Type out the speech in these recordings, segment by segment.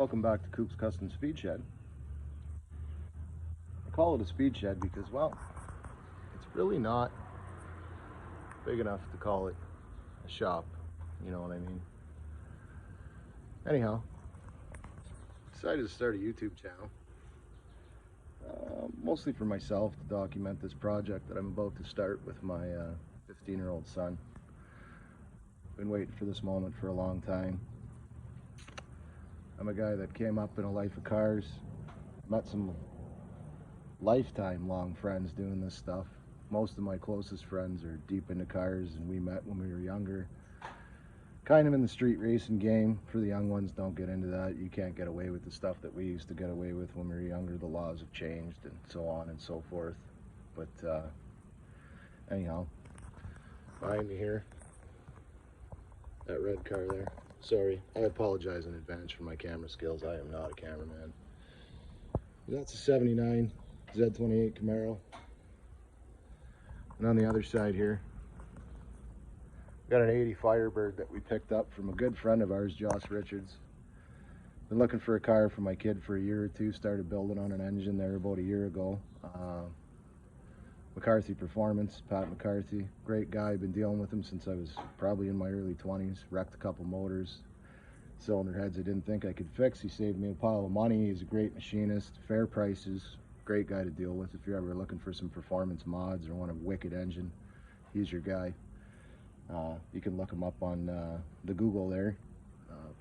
Welcome back to Coop's Custom Speed Shed. I call it a speed shed because, well, it's really not big enough to call it a shop, you know what I mean? Anyhow, decided to start a YouTube channel, mostly for myself to document this project that I'm about to start with my 15-year-old son. Been waiting for this moment for a long time. I'm a guy that came up in a life of cars, met some lifetime long friends doing this stuff. Most of my closest friends are deep into cars, and we met when we were younger. Kind of in the street racing game. For the young ones, don't get into that. You can't get away with the stuff that we used to get away with when we were younger. The laws have changed and so on and so forth. But anyhow, behind me here, that red car there. Sorry, I apologize in advance for my camera skills. I am not a cameraman. That's a 79 Z28 Camaro. And on the other side here, got an 80 Firebird that we picked up from a good friend of ours, Josh Richards. Been looking for a car for my kid for a year or two. Started building on an engine there about a year ago. McCarthy Performance, Pat McCarthy, great guy. Been dealing with him since I was probably in my early 20s. Wrecked a couple motors, cylinder heads I didn't think I could fix. He saved me a pile of money. He's a great machinist, fair prices, great guy to deal with. If you're ever looking for some performance mods or want a wicked engine, he's your guy. You can look him up on the Google there.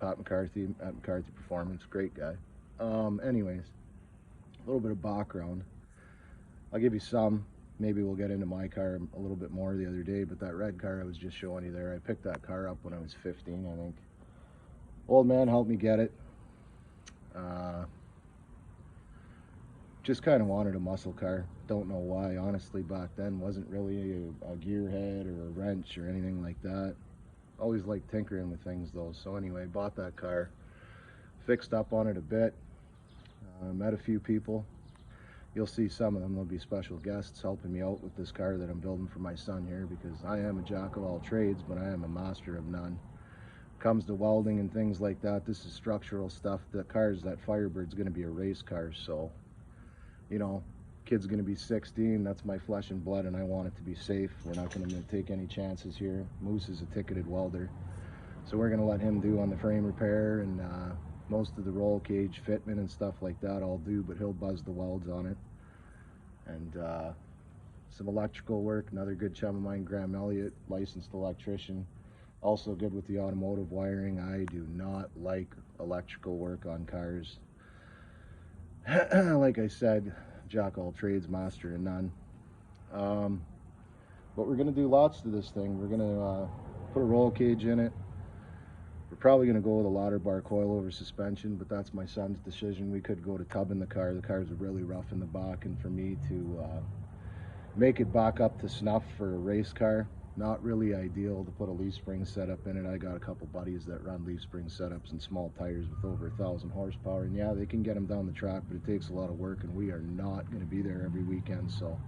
Pat McCarthy at McCarthy Performance, great guy. Anyways, a little bit of background. I'll give you some. Maybe we'll get into my car a little bit more the other day, but that red car I was just showing you there, I picked that car up when I was 15, I think. Old man helped me get it. Just kind of wanted a muscle car. Don't know why, honestly. Back then wasn't really a gearhead or a wrench or anything like that. Always liked tinkering with things though. So anyway, bought that car, fixed up on it a bit, met a few people. You'll see some of them. There'll be special guests helping me out with this car that I'm building for my son here, because I am a jack of all trades, but I am a master of none. Comes to welding and things like that, this is structural stuff. The car's, that Firebird's going to be a race car, so you know, kid's going to be 16. That's my flesh and blood, and I want it to be safe. We're not going to take any chances here. Moose is a ticketed welder, so we're going to let him do on the frame repair, and most of the roll cage fitment and stuff like that I'll do, but he'll buzz the welds on it. And some electrical work. Another good chum of mine, Graham Elliott, licensed electrician, also good with the automotive wiring. I do not like electrical work on cars. Like I said, jack all trades, master of none. But we're going to do lots to this thing. We're going to put a roll cage in it. We're probably going to go with a ladder bar coilover suspension, but that's my son's decision. We could go to tubbing the car. The car's really rough in the back, and for me to make it back up to snuff for a race car, not really ideal to put a leaf spring setup in it. I got a couple buddies that run leaf spring setups and small tires with over 1,000 horsepower, and yeah, they can get them down the track, but it takes a lot of work, and we are not going to be there every weekend. So,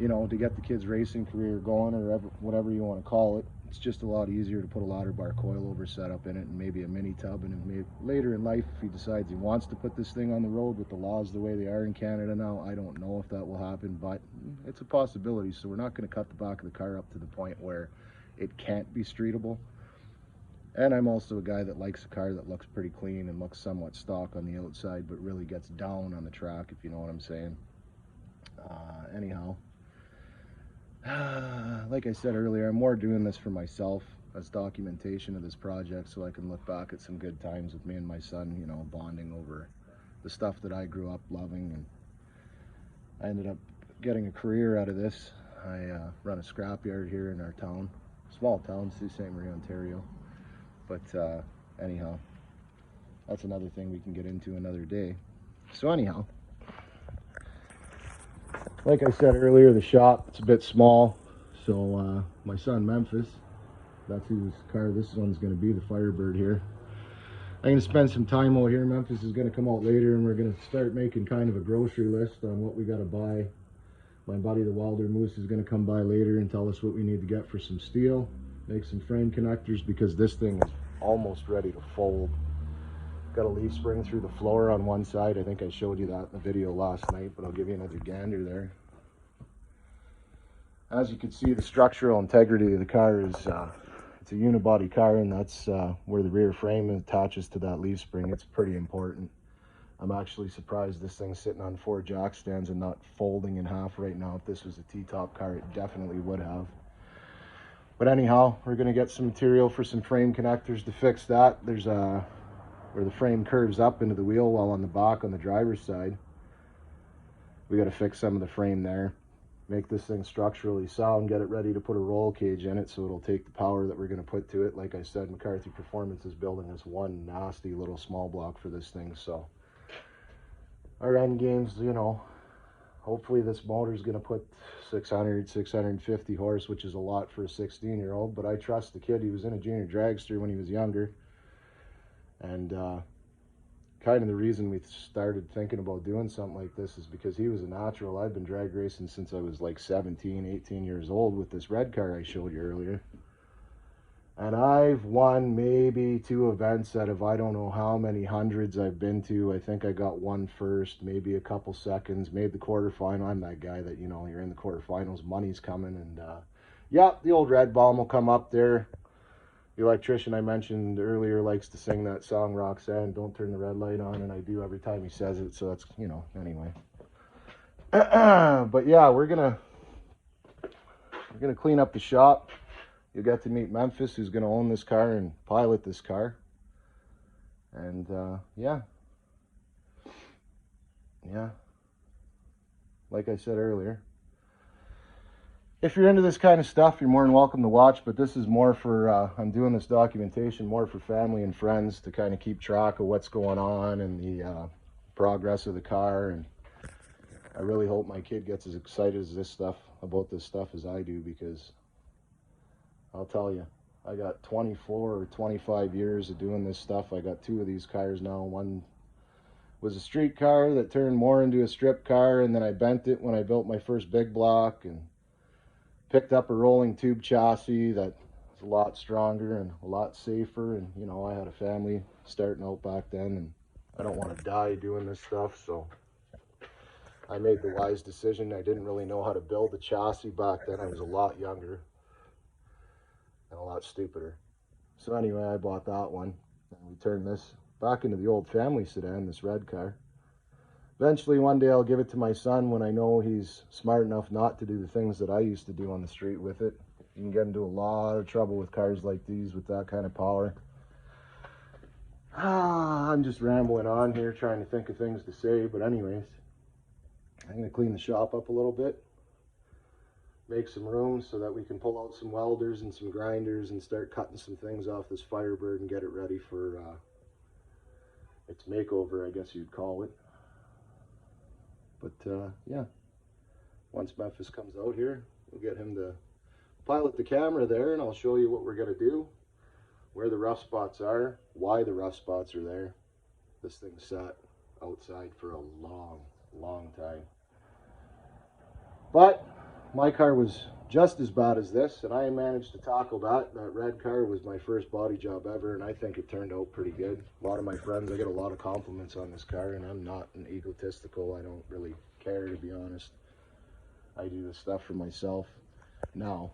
you know, to get the kid's racing career going, or whatever you want to call it, it's just a lot easier to put a ladder bar coilover setup in it and maybe a mini tub. And maybe later in life, if he decides he wants to put this thing on the road with the laws the way they are in Canada now, I don't know if that will happen, but it's a possibility. So we're not going to cut the back of the car up to the point where it can't be streetable. And I'm also a guy that likes a car that looks pretty clean and looks somewhat stock on the outside, but really gets down on the track, if you know what I'm saying. Anyhow, like I said earlier, I'm more doing this for myself as documentation of this project, so I can look back at some good times with me and my son, you know, bonding over the stuff that I grew up loving. And I ended up getting a career out of this. I run a scrapyard here in our town, small town, Sault Ste. Marie, Ontario. But anyhow, that's another thing we can get into another day. So anyhow, like I said earlier, the shop, it's a bit small, so my son Memphis, that's whose car this one's going to be, the Firebird here. I'm going to spend some time out here. Memphis is going to come out later, and we're going to start making kind of a grocery list on what we got to buy. My buddy the welder Moose is going to come by later and tell us what we need to get for some steel, make some frame connectors, because this thing is almost ready to fold. Got a leaf spring through the floor on one side. I think I showed you that in the video last night, but I'll give you another gander there. As you can see, the structural integrity of the car is, it's a unibody car, and that's where the rear frame attaches to that leaf spring. It's pretty important. I'm actually surprised this thing's sitting on 4 jack stands and not folding in half right now. If this was a T-top car, it definitely would have. But anyhow, we're going to get some material for some frame connectors to fix that. There's where the frame curves up into the wheel well on the back on the driver's side. We got to fix some of the frame there, make this thing structurally sound, get it ready to put a roll cage in it so it'll take the power that we're going to put to it. Like I said, McCarthy Performance is building this one nasty little small block for this thing, so our end game's, you know, hopefully this motor's going to put 600, 650 horse, which is a lot for a 16-year-old, but I trust the kid. He was in a junior dragster when he was younger, and kind of the reason we started thinking about doing something like this is because he was a natural. I've been drag racing since I was like 17, 18 years old with this red car I showed you earlier. And I've won maybe 2 events out of I don't know how many hundreds I've been to. I think I got 1 first, maybe a couple seconds, made the quarterfinal. I'm that guy that, you know, you're in the quarterfinals, money's coming. And yeah, the old red bomb will come up there. The electrician I mentioned earlier likes to sing that song, Roxanne, Don't Turn the Red Light On, and I do every time he says it, so that's, you know, anyway. But yeah, we're gonna clean up the shop. You'll get to meet Memphis, who's gonna own this car and pilot this car. And yeah, like I said earlier, if you're into this kind of stuff, you're more than welcome to watch, but this is more for, I'm doing this documentation more for family and friends to kind of keep track of what's going on and the progress of the car. And I really hope my kid gets as excited about this stuff as I do, because I'll tell you, I got 24 or 25 years of doing this stuff. I got 2 of these cars now. One was a street car that turned more into a strip car, and then I bent it when I built my first big block, and picked up a rolling tube chassis that was a lot stronger and a lot safer. And, you know, I had a family starting out back then, and I don't want to die doing this stuff, so I made the wise decision. I didn't really know how to build the chassis back then. I was a lot younger and a lot stupider. So anyway, I bought that one, and we turned this back into the old family sedan, this red car. Eventually, one day I'll give it to my son when I know he's smart enough not to do the things that I used to do on the street with it. You can get into a lot of trouble with cars like these with that kind of power. I'm just rambling on here trying to think of things to say, but anyways, I'm going to clean the shop up a little bit, make some room so that we can pull out some welders and some grinders and start cutting some things off this Firebird and get it ready for its makeover, I guess you'd call it. But yeah, once Memphis comes out here, we'll get him to pilot the camera there, and I'll show you what we're going to do, where the rough spots are, why the rough spots are there. This thing sat outside for a long, long time. But my car was just as bad as this, and I managed to tackle that. That red car was my first body job ever, and I think it turned out pretty good. A lot of my friends, I get a lot of compliments on this car, and I'm not an egotistical. I don't really care, to be honest. I do this stuff for myself now.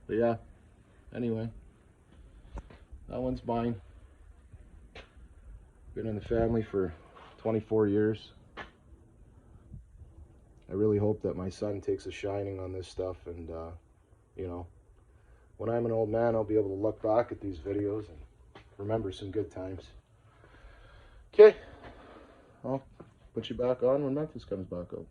But yeah, anyway, that one's mine. Been in the family for 24 years. I really hope that my son takes a shining on this stuff, and you know, when I'm an old man, I'll be able to look back at these videos and remember some good times. Okay, I'll put you back on when Memphis comes back up.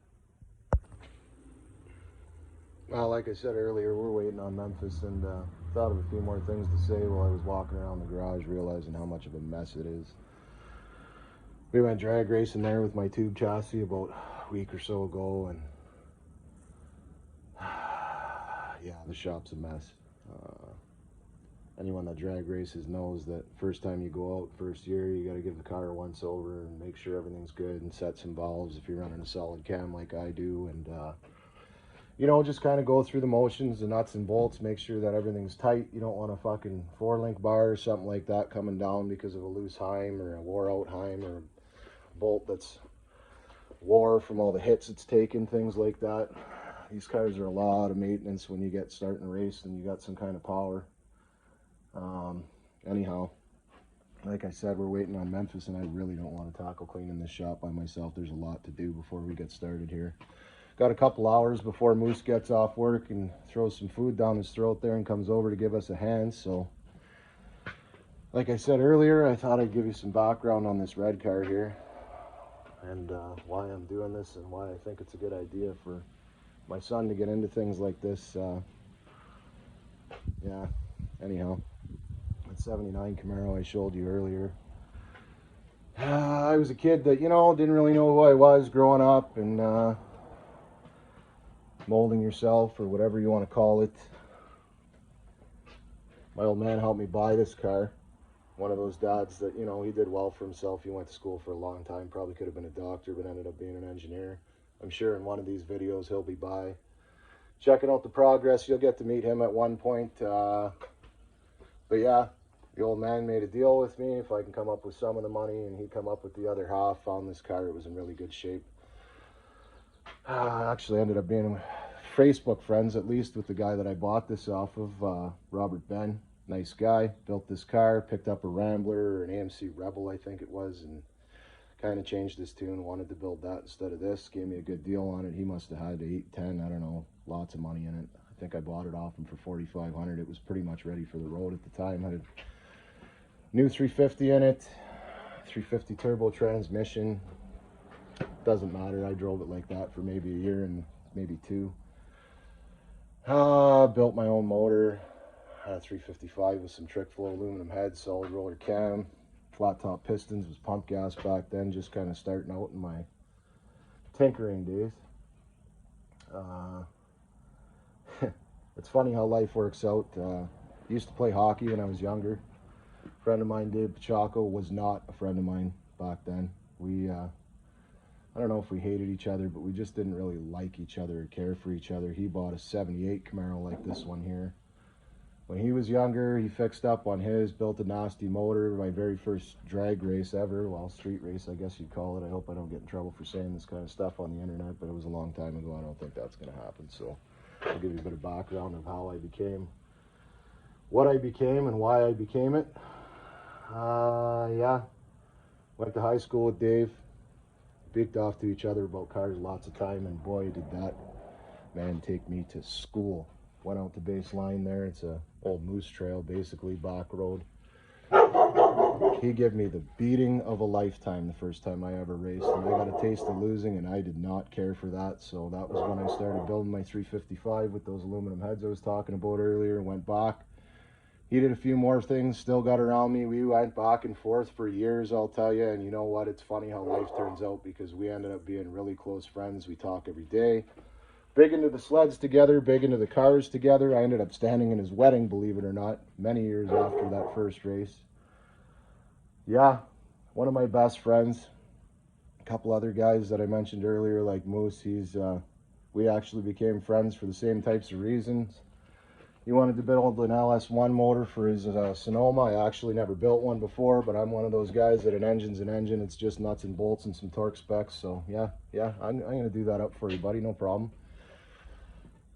Well, like I said earlier, we're waiting on Memphis, and thought of a few more things to say while I was walking around the garage, realizing how much of a mess it is. We went drag racing there with my tube chassis about a week or so ago, and yeah, the shop's a mess. Anyone that drag races knows that first time you go out, first year, you got to give the car a once over and make sure everything's good and set some valves if you're running a solid cam like I do. And you know, just kind of go through the motions, the nuts and bolts, make sure that everything's tight. You don't want a fucking 4-link bar or something like that coming down because of a loose heim or a wore out heim or a bolt that's wore from all the hits it's taken, things like that. These cars are a lot of maintenance when you get starting a race and you got some kind of power. Anyhow, like I said, we're waiting on Memphis, and I really don't want to tackle cleaning this shop by myself. There's a lot to do before we get started here. Got a couple hours before Moose gets off work and throws some food down his throat there and comes over to give us a hand. So, like I said earlier, I thought I'd give you some background on this red car here and why I'm doing this and why I think it's a good idea for my son to get into things like this. Yeah, anyhow, that 79 Camaro I showed you earlier. I was a kid that, you know, didn't really know who I was growing up, and molding yourself or whatever you want to call it. My old man helped me buy this car. One of those dads that, you know, he did well for himself. He went to school for a long time, probably could have been a doctor, but ended up being an engineer. I'm sure in one of these videos he'll be by checking out the progress. You'll get to meet him at one point. But yeah, the old man made a deal with me if I can come up with some of the money and he'd come up with the other half. Found this car. It was in really good shape. Actually ended up being Facebook friends, at least, with the guy that I bought this off of, Robert Ben. Nice guy. Built this car, picked up a Rambler or an AMC Rebel, I think it was, and kind of changed his tune. Wanted to build that instead of this. Gave me a good deal on it. He must have had 8, 10, I don't know, lots of money in it. I think I bought it off him for $4,500. It was pretty much ready for the road at the time. Had a new 350 in it, 350 turbo transmission. Doesn't matter. I drove it like that for maybe a year and maybe 2. Built my own motor. 355 with some trick flow aluminum head, solid roller cam, flat top pistons. Was pump gas back then, just kind of starting out in my tinkering days. It's funny how life works out. Used to play hockey when I was younger. A friend of mine, Dave Pachaco, was not a friend of mine back then. We I don't know if we hated each other, but we just didn't really like each other or care for each other. He bought a 78 Camaro like this one here. When he was younger, he fixed up on his, built a nasty motor. My very first drag race ever, well, street race, I guess you'd call it. I hope I don't get in trouble for saying this kind of stuff on the internet, but it was a long time ago. I don't think that's going to happen. So I'll give you a bit of background of how I became what I became and why I became it. Yeah, went to high school with Dave. Beaked off to each other about cars lots of time, and boy, did that man take me to school. Went out to base line there. It's a old moose trail, basically, back road. He gave me the beating of a lifetime the first time I ever raced, and I got a taste of losing, and I did not care for that. So that was when I started building my 355 with those aluminum heads I was talking about earlier. Went back. He did a few more things, still got around me. We went back and forth for years, I'll tell you. And you know what? It's funny how life turns out, because we ended up being really close friends. We talk every day. Big into the sleds together, big into the cars together. I ended up standing in his wedding, believe it or not, many years after that first race. Yeah, one of my best friends. A couple other guys that I mentioned earlier, like Moose, we actually became friends for the same types of reasons. He wanted to build an LS1 motor for his Sonoma. I actually never built one before, but I'm one of those guys that an engine's an engine. It's just nuts and bolts and some torque specs. So yeah, I'm going to do that up for you, buddy. No problem.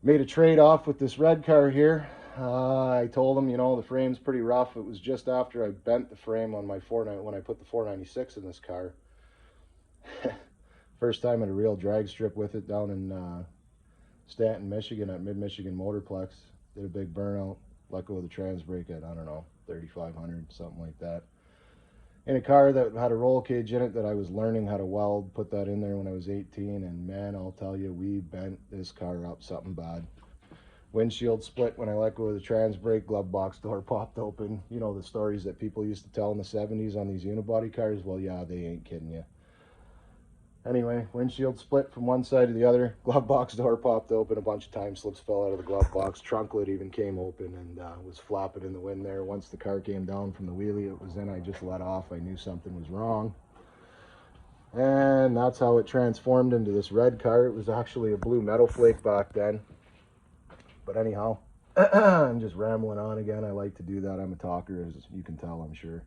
Made a trade-off with this red car here. I told him, you know, the frame's pretty rough. It was just after I bent the frame on my when I put the 496 in this car. First time at a real drag strip with it down in Stanton, Michigan at Mid-Michigan Motorplex. Did a big burnout, let go of the trans brake at, I don't know, 3,500, something like that. In a car that had a roll cage in it that I was learning how to weld, put that in there when I was 18, and man, I'll tell you, we bent this car up something bad. Windshield split when I let go of the trans brake, glove box door popped open. You know the stories that people used to tell in the 70s on these unibody cars? Well, yeah, they ain't kidding you. Anyway, windshield split from one side to the other, glove box door popped open, a bunch of time slips fell out of the glove box, trunk lid even came open and was flapping in the wind there. Once the car came down from the wheelie it was in, I just let off. I knew something was wrong. And that's how it transformed into this red car. It was actually a blue metal flake back then. But anyhow, I'm just rambling on again. I like to do that. I'm a talker, as you can tell, I'm sure.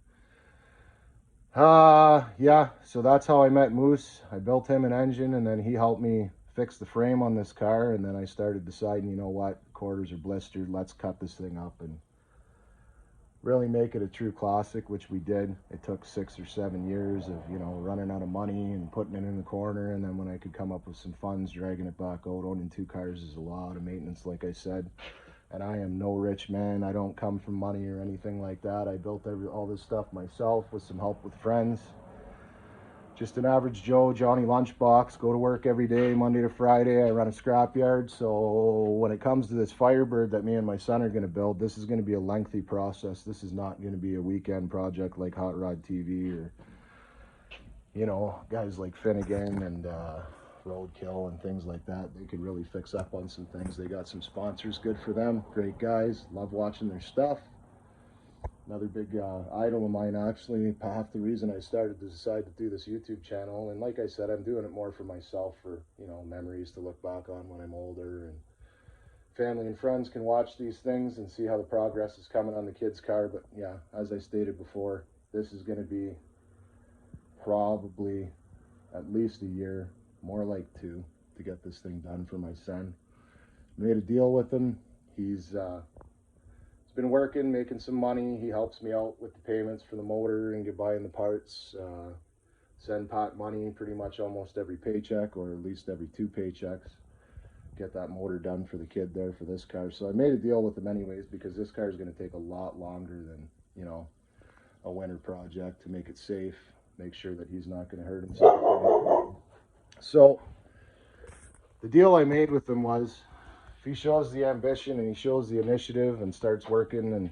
Yeah, so that's how I met Moose. I built him an engine, and then he helped me fix the frame on this car. And then I started deciding, you know what, quarters are blistered. Let's cut this thing up and really make it a true classic, which we did. It took 6 or 7 years of, you know, running out of money and putting it in the corner. And then when I could come up with some funds, dragging it back out. Owning 2 cars is a lot of maintenance, like I said. And I am no rich man. I don't come from money or anything like that. I built all this stuff myself with some help with friends. Just an average Joe, Johnny Lunchbox, go to work every day, Monday to Friday. I run a scrapyard. So when it comes to this Firebird that me and my son are going to build, this is going to be a lengthy process. This is not going to be a weekend project like Hot Rod TV or, you know, guys like Finnegan and Roadkill and things like that. They could really fix up on some things. They got some sponsors, good for them. Great guys, love watching their stuff. Another big idol of mine, actually, half the reason I started to decide to do this YouTube channel. And like I said, I'm doing it more for myself, for, you know, memories to look back on when I'm older, and family and friends can watch these things and see how the progress is coming on the kid's car. But yeah, as I stated before, this is going to be probably at least a year, more like 2, to get this thing done for my son. Made a deal with him. He's been working, making some money. He helps me out with the payments for the motor and get buying the parts. Send pot money pretty much almost every paycheck, or at least every 2 paychecks. Get that motor done for the kid there for this car. So I made a deal with him anyways, because this car is going to take a lot longer than, you know, a winter project, to make it safe, make sure that he's not going to hurt himself. So the deal I made with him was, if he shows the ambition and he shows the initiative and starts working and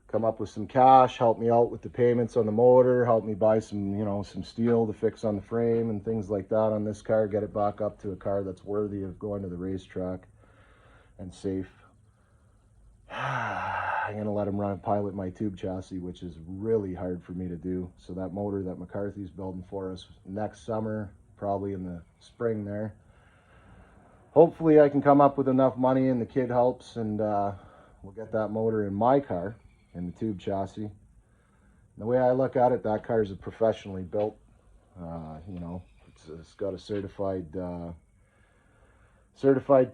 come up with some cash, help me out with the payments on the motor, help me buy some, you know, some steel to fix on the frame and things like that on this car, get it back up to a car that's worthy of going to the racetrack and safe. I'm going to let him run and pilot my tube chassis, which is really hard for me to do. So that motor that McCarthy's building for us next summer, probably in the spring there, hopefully I can come up with enough money and the kid helps, and we'll get that motor in my car, in the tube chassis. And the way I look at it, that car is professionally built. You know, it's got a certified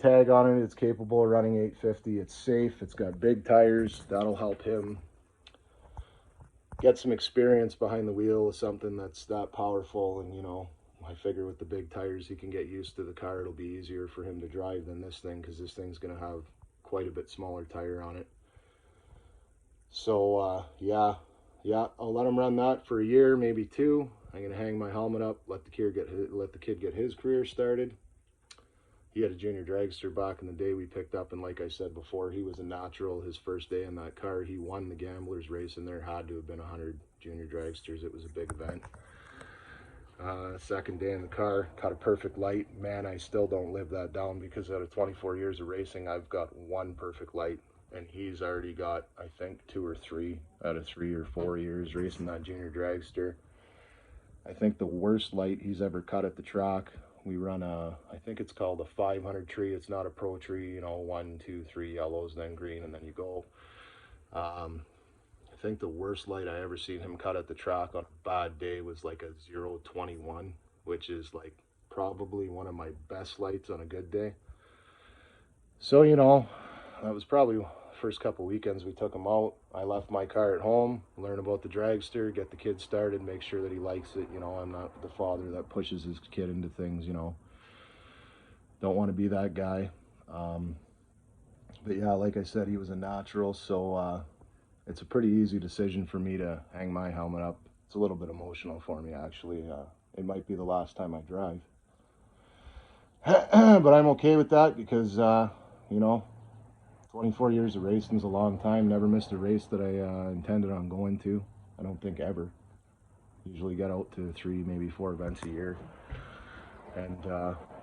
tag on it. It's capable of running 850. It's safe. It's got big tires. That'll help him get some experience behind the wheel of something that's that powerful. And, you know, I figure with the big tires, he can get used to the car. It'll be easier for him to drive than this thing, because this thing's going to have quite a bit smaller tire on it. So, yeah, I'll let him run that for a year, maybe 2. I'm going to hang my helmet up, let the kid get his career started. He had a junior dragster back in the day we picked up, and like I said before, he was a natural. His first day in that car, he won the Gamblers race, and there had to have been 100 junior dragsters. It was a big event. Second day in the car, caught a perfect light. Man, I still don't live that down, because out of 24 years of racing, I've got 1 perfect light, and he's already got, I think, 2 or 3 out of 3 or 4 years racing that junior dragster. I think the worst light he's ever cut at the track, we run I think it's called a 500 tree. It's not a pro tree, you know, 1, 2, 3 yellows, then green, and then you go. I think the worst light I ever seen him cut at the track on a bad day was like a 021, which is like probably one of my best lights on a good day. So, you know, that was probably first couple weekends we took him out. I left my car at home, learn about the dragster, get the kid started, make sure that he likes it. You know, I'm not the father that pushes his kid into things, you know. Don't want to be that guy. But yeah, like I said, he was a natural, so it's a pretty easy decision for me to hang my helmet up. It's a little bit emotional for me, actually. It might be the last time I drive. But I'm okay with that, because, you know, 24 years of racing is a long time. Never missed a race that I intended on going to. I don't think ever. Usually get out to 3, maybe 4 events a year. And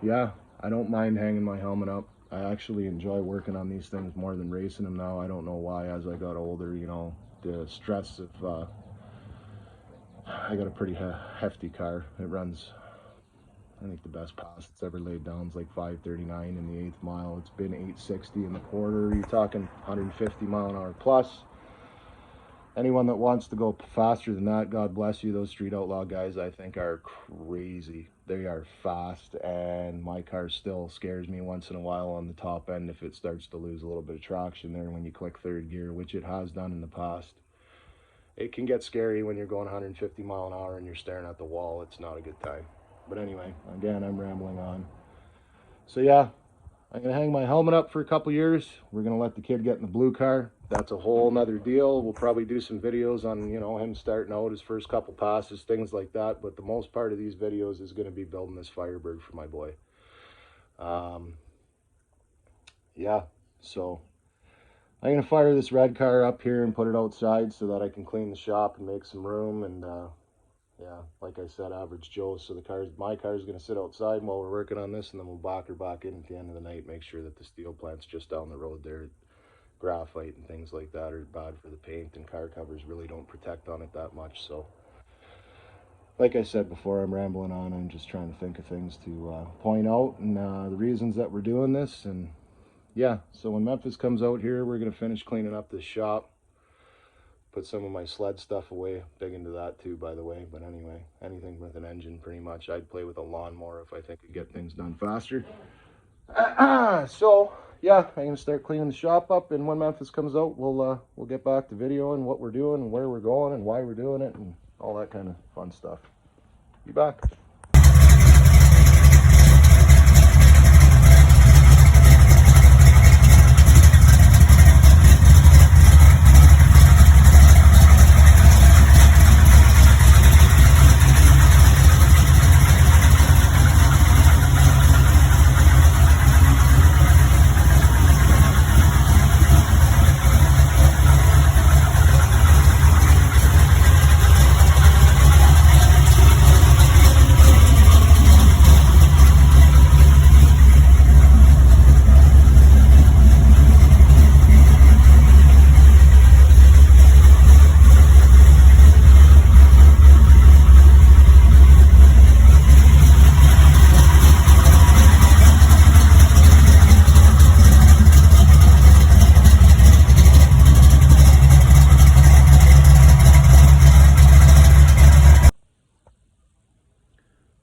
yeah, I don't mind hanging my helmet up. I actually enjoy working on these things more than racing them now. I don't know why. As I got older, you know, the stress of I got a pretty hefty car. It runs, I think the best pass it's ever laid down is like 539 in the 8th mile. It's been 860 in the quarter. You're talking 150 mile an hour plus. Anyone that wants to go faster than that, God bless you. Those Street Outlaw guys, I think, are crazy. They are fast, and my car still scares me once in a while on the top end if it starts to lose a little bit of traction there when you click third gear, which it has done in the past. It can get scary when you're going 150 mile an hour and you're staring at the wall. It's not a good time. But anyway, again, I'm rambling on. So yeah, I'm going to hang my helmet up for a couple years. We're going to let the kid get in the blue car. That's a whole nother deal. We'll probably do some videos on, you know, him starting out, his first couple passes, things like that. But the most part of these videos is going to be building this Firebird for my boy. Yeah, so I'm going to fire this red car up here and put it outside so that I can clean the shop and make some room. And yeah, like I said, average Joe. So my car is going to sit outside while we're working on this, and then we'll back her back in at the end of the night. Make sure that the steel plant's just down the road there. Graphite and things like that are bad for the paint, and car covers really don't protect on it that much. So, like I said before, I'm rambling on. I'm just trying to think of things to point out and the reasons that we're doing this. And yeah, so when Memphis comes out here, we're going to finish cleaning up this shop. Put some of my sled stuff away. Big into that too, by the way. But anyway, anything with an engine, pretty much. I'd play with a lawnmower if I think I could get things done faster. So yeah, I'm gonna start cleaning the shop up, and when Memphis comes out, we'll get back to videoing what we're doing and where we're going and why we're doing it and all that kind of fun stuff. Be back.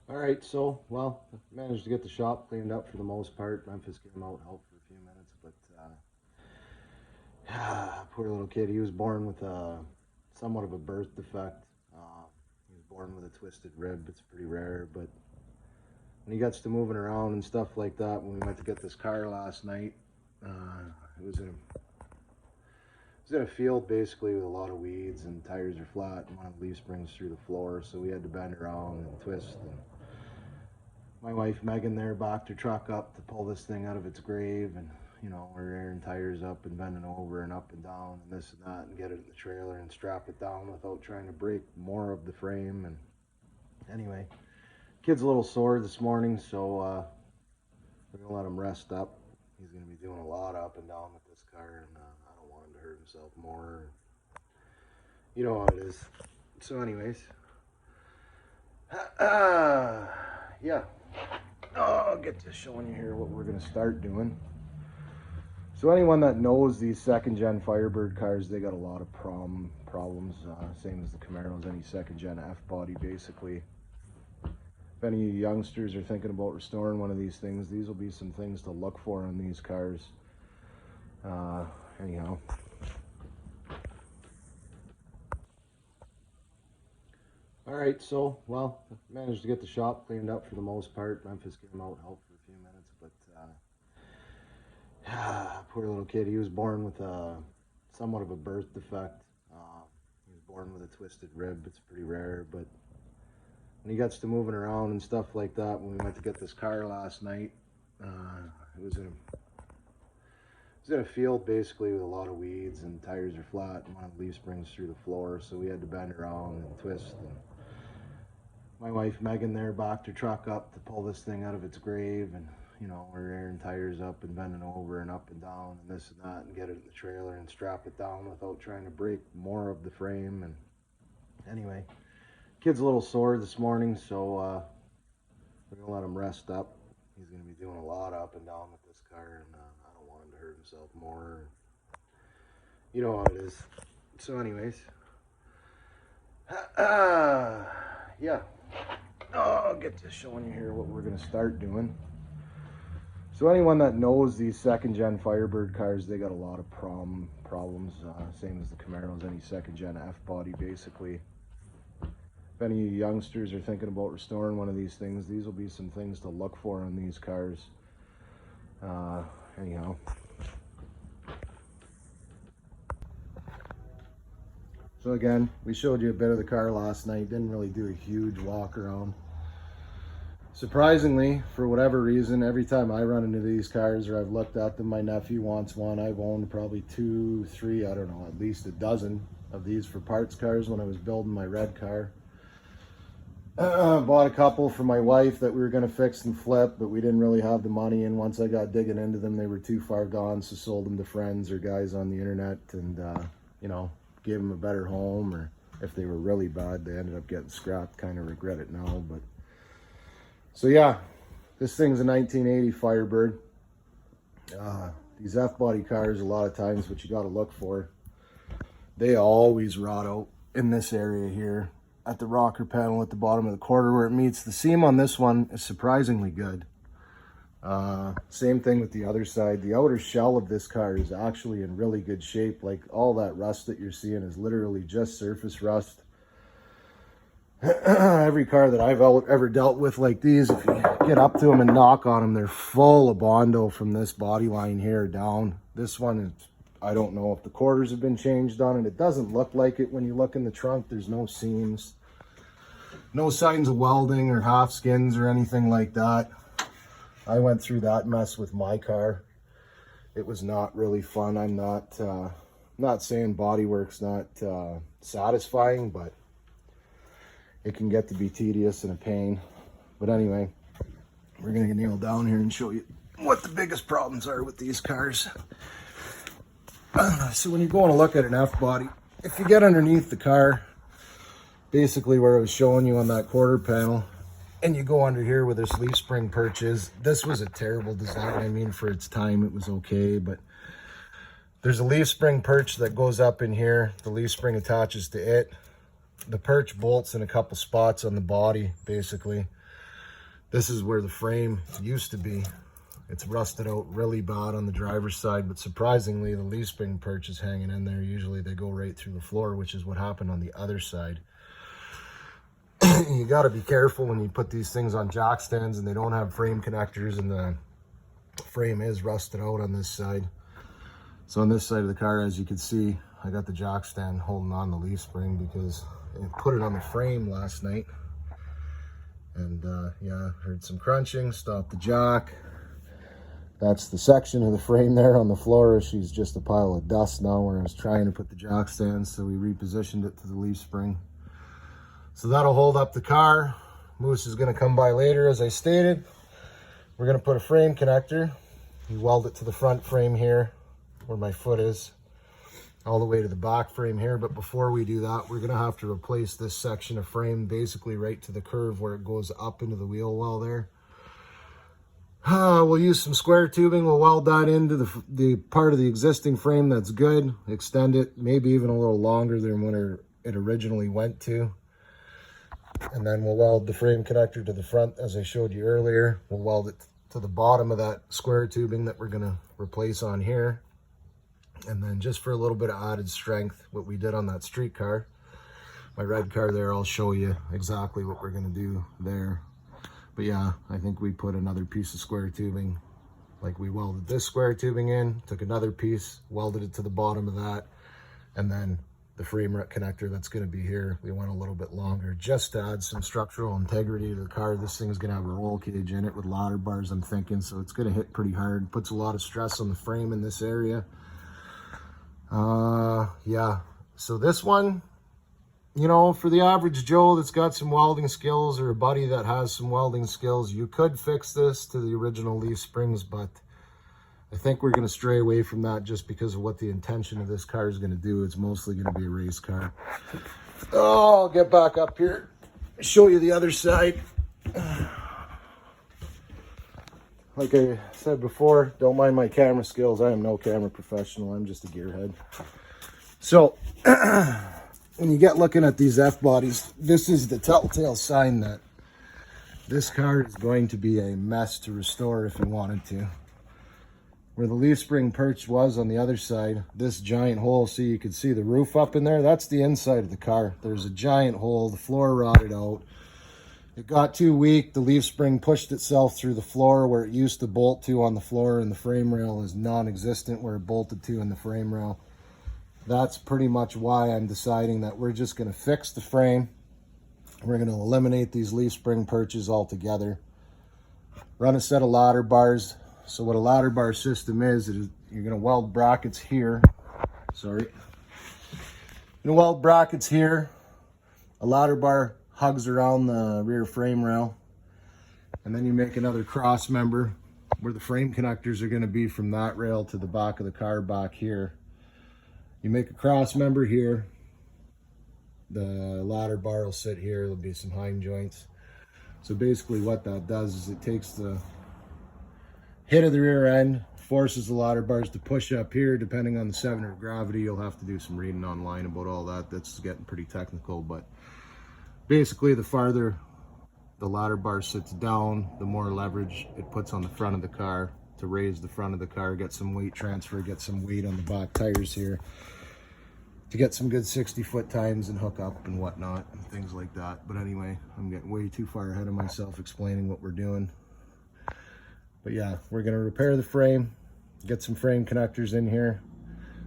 Alright, so, well, managed to get the shop cleaned up for the most part. Memphis came out and helped for a few minutes, but poor little kid. He was born with somewhat of a birth defect. He was born with a twisted rib. It's pretty rare, but when he gets to moving around and stuff like that, when we went to get this car last night, it was in a field basically with a lot of weeds, and tires are flat, and one of the leaf springs through the floor, so we had to bend around and twist. And my wife Megan there backed her truck up to pull this thing out of its grave, and you know, we're airing tires up and bending over and up and down and this and that, and get it in the trailer and strap it down without trying to break more of the frame. And anyway, kid's a little sore this morning, so we're gonna let him rest up. He's gonna be doing a lot up and down with this car, and I don't want him to hurt himself more. You know how it is. So anyways, yeah, I'll get to showing you here what we're gonna start doing. So anyone that knows these second-gen Firebird cars, they got a lot of problems, same as the Camaros, any second-gen F-body basically. If any youngsters are thinking about restoring one of these things, these will be some things to look for on these cars. Anyhow. Alright, so, well, managed to get the shop cleaned up for the most part. Memphis came out and helped for a few minutes, but poor little kid. He was born with somewhat of a birth defect. He was born with a twisted rib. It's pretty rare, but when he gets to moving around and stuff like that, when we went to get this car last night, it was in a field basically with a lot of weeds, and tires are flat, and one of the leaf springs through the floor, so we had to bend around and twist. And my wife Megan there backed her truck up to pull this thing out of its grave, and you know, we're airing tires up and bending over and up and down and this and that, and get it in the trailer and strap it down without trying to break more of the frame. And anyway, Kid's a little sore this morning, so we're gonna let him rest up. He's gonna be doing a lot up and down with this car, and I don't want him to hurt himself more. You know how it is. So anyways, yeah. I'll get to showing you here what we're gonna start doing. So anyone that knows these second-gen Firebird cars, they got a lot of problems, same as the Camaros, any second-gen F-body basically. If any youngsters are thinking about restoring one of these things, these will be some things to look for on these cars. Anyhow. So again, we showed you a bit of the car last night, didn't really do a huge walk around. Surprisingly, for whatever reason, every time I run into these cars or I've looked at them, my nephew wants one. I've owned probably 2, 3, I don't know, at least a dozen of these for parts cars when I was building my red car. Bought a couple for my wife that we were going to fix and flip, but we didn't really have the money, and once I got digging into them, they were too far gone, so sold them to friends or guys on the internet, and you know, gave them a better home, or if they were really bad, they ended up getting scrapped. Kind of regret it now, but so yeah, this thing's a 1980 Firebird. These F-body cars, a lot of times what you got to look for, they always rot out in this area here at the rocker panel at the bottom of the quarter where it meets. The seam on this one is surprisingly good. Same thing with the other side. The outer shell of this car is actually in really good shape. Like, all that rust that you're seeing is literally just surface rust. Every car that I've ever dealt with like these, if you get up to them and knock on them, they're full of Bondo from this body line here down. This one is, I don't know if the quarters have been changed on it. It doesn't look like it when you look in the trunk. There's no seams, no signs of welding or half skins or anything like that. I went through that mess with my car. It was not really fun. I'm not saying bodywork's not satisfying, but it can get to be tedious and a pain. But anyway, we're gonna nail down here and show you what the biggest problems are with these cars. So when you're going to look at an F-body, if you get underneath the car, basically where I was showing you on that quarter panel, and you go under here where this leaf spring perch is, this was a terrible design. I mean, for its time, it was okay, but there's a leaf spring perch that goes up in here. The leaf spring attaches to it. The perch bolts in a couple spots on the body, basically. This is where the frame used to be. It's rusted out really bad on the driver's side, but surprisingly, the leaf spring perch is hanging in there. Usually they go right through the floor, which is what happened on the other side. You got to be careful when you put these things on jack stands and they don't have frame connectors, and the frame is rusted out on this side. So on this side of the car, as you can see, I got the jack stand holding on the leaf spring because I put it on the frame last night, and yeah, heard some crunching, stopped the jack. That's the section of the frame there on the floor. She's just a pile of dust now where I was trying to put the jack stand, so we repositioned it to the leaf spring. So that'll hold up the car. Moose is going to come by later, as I stated. We're going to put a frame connector. We weld it to the front frame here where my foot is, all the way to the back frame here. But before we do that, we're going to have to replace this section of frame basically right to the curve where it goes up into the wheel well there. We'll use some square tubing. We'll weld that into the part of the existing frame that's good, extend it maybe even a little longer than when it originally went to. And then we'll weld the frame connector to the front, as I showed you earlier. We'll weld it to the bottom of that square tubing that we're going to replace on here. And then just for a little bit of added strength, what we did on that street car, my red car there, I'll show you exactly what we're going to do there. But yeah, I think we put another piece of square tubing, like we welded this square tubing in, took another piece, welded it to the bottom of that, and then the frame connector that's going to be here, we went a little bit longer just to add some structural integrity to the car. This thing is going to have a roll cage in it with ladder bars, I'm thinking, so it's going to hit pretty hard. Puts a lot of stress on the frame in this area. Yeah, so this one, you know, for the average Joe that's got some welding skills, or a buddy that has some welding skills, you could fix this to the original leaf springs, but I think we're going to stray away from that just because of what the intention of this car is going to do. It's mostly going to be a race car. Oh, I'll get back up here. show you the other side. Like I said before, don't mind my camera skills. I am no camera professional. I'm just a gearhead. So when you get looking at these F-bodies, this is the telltale sign that this car is going to be a mess to restore if you wanted to. Where the leaf spring perch was on the other side, this giant hole, see, you can see the roof up in there. That's the inside of the car. There's a giant hole. The floor rotted out. It got too weak. The leaf spring pushed itself through the floor where it used to bolt to on the floor, and the frame rail is non-existent where it bolted to in the frame rail. That's pretty much why I'm deciding that we're just going to fix the frame. We're going to eliminate these leaf spring perches altogether. Run a set of ladder bars. So what a ladder bar system is you're going to weld brackets here. Sorry. You're going to weld brackets here. A ladder bar hugs around the rear frame rail. And then you make another cross member where the frame connectors are going to be from that rail to the back of the car back here. You make a cross member here. The ladder bar will sit here. There'll be some hind joints. So basically what that does is it takes the hit of the rear end, forces the ladder bars to push up here. Depending on the center of gravity, you'll have to do some reading online about all that. That's getting pretty technical, but basically the farther the ladder bar sits down, the more leverage it puts on the front of the car to raise the front of the car, get some weight transfer, get some weight on the back tires here to get some good 60-foot times and hook up and whatnot and things like that. But anyway, I'm getting way too far ahead of myself explaining what we're doing. But yeah, we're going to repair the frame, get some frame connectors in here.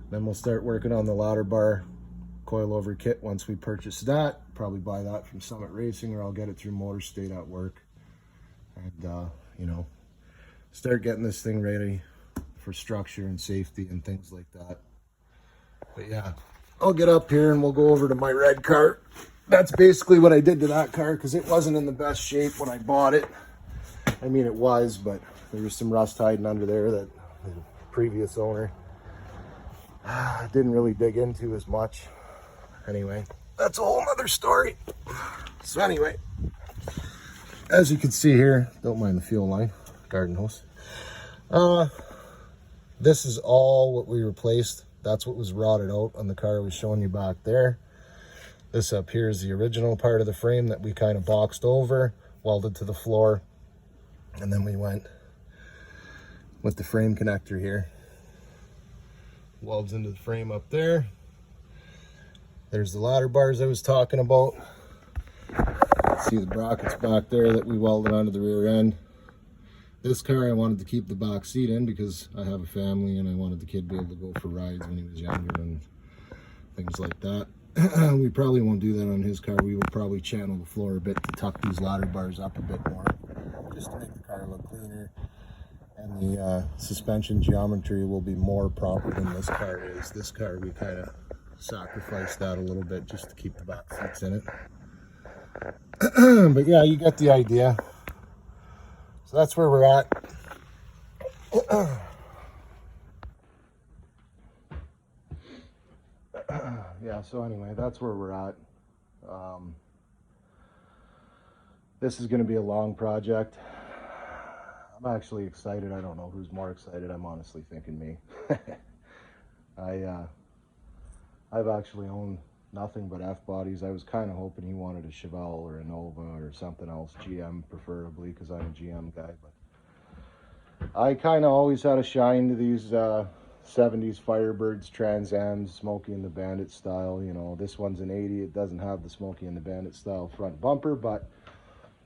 Then we'll start working on the ladder bar coilover kit once we purchase that. Probably buy that from Summit Racing, or I'll get it through Motor State at work. And, you know, start getting this thing ready for structure and safety and things like that. But yeah, I'll get up here and we'll go over to my red car. That's basically what I did to that car because it wasn't in the best shape when I bought it. I mean, it was, but there was some rust hiding under there that the previous owner didn't really dig into as much. Anyway, that's a whole nother story. So anyway, as you can see here, don't mind the fuel line, garden hose. This is all what we replaced. That's what was rotted out on the car I was showing you back there. This up here is the original part of the frame that we kind of boxed over, welded to the floor. And then we went with the frame connector here. Welds into the frame up there. There's the ladder bars I was talking about. See the brackets back there that we welded onto the rear end. This car I wanted to keep the back seat in because I have a family and I wanted the kid to be able to go for rides when he was younger and things like that. We probably won't do that on his car. We will probably channel the floor a bit to tuck these ladder bars up a bit more, just to make the car look cleaner. And the suspension geometry will be more proper than this car is. This car, we kind of sacrificed that a little bit just to keep the back seats in it. But yeah, you get the idea. So that's where we're at. Yeah, so anyway, that's where we're at. This is going to be a long project. I'm actually excited. I don't know who's more excited. I'm honestly thinking me. I've actually owned nothing but F-bodies. I was kind of hoping he wanted a Chevelle or a Nova or something else, GM preferably, because I'm a GM guy. But I kind of always had a shine to these 70s Firebirds, Trans Ams, Smokey and the Bandit style. You know, this one's an 80. It doesn't have the Smokey and the Bandit style front bumper, but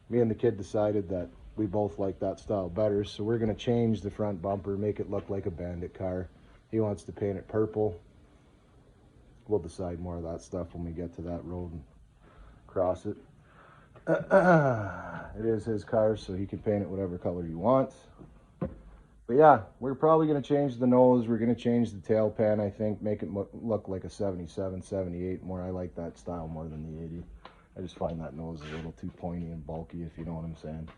me and the kid decided that we both like that style better, so we're going to change the front bumper, make it look like a Bandit car. He wants to paint it purple. We'll decide more of that stuff when we get to that road and cross it. It is his car, so he can paint it whatever color he wants. But yeah, we're probably going to change the nose. We're going to change the tail pan, I think, make it look like a 77, 78 more. I like that style more than the 80. I just find that nose a little too pointy and bulky, if you know what I'm saying.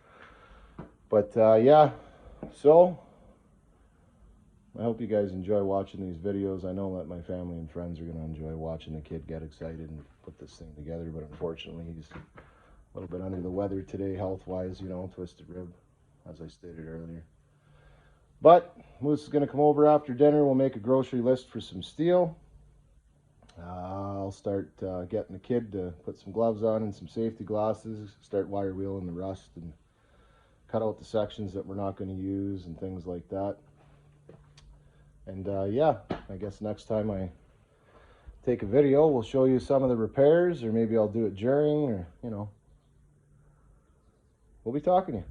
But yeah, so I hope you guys enjoy watching these videos. I know that my family and friends are going to enjoy watching the kid get excited and put this thing together, but unfortunately he's A little bit under the weather today, health-wise, you know, twisted rib, as I stated earlier. But Moose is going to come over after dinner. We'll make a grocery list for some steel. I'll start getting the kid to put some gloves on and some safety glasses, start wire wheeling the rust and cut out the sections that we're not going to use and things like that. And yeah, I guess next time I take a video, we'll show you some of the repairs, or maybe I'll do it during, or, you know, we'll be talking to you.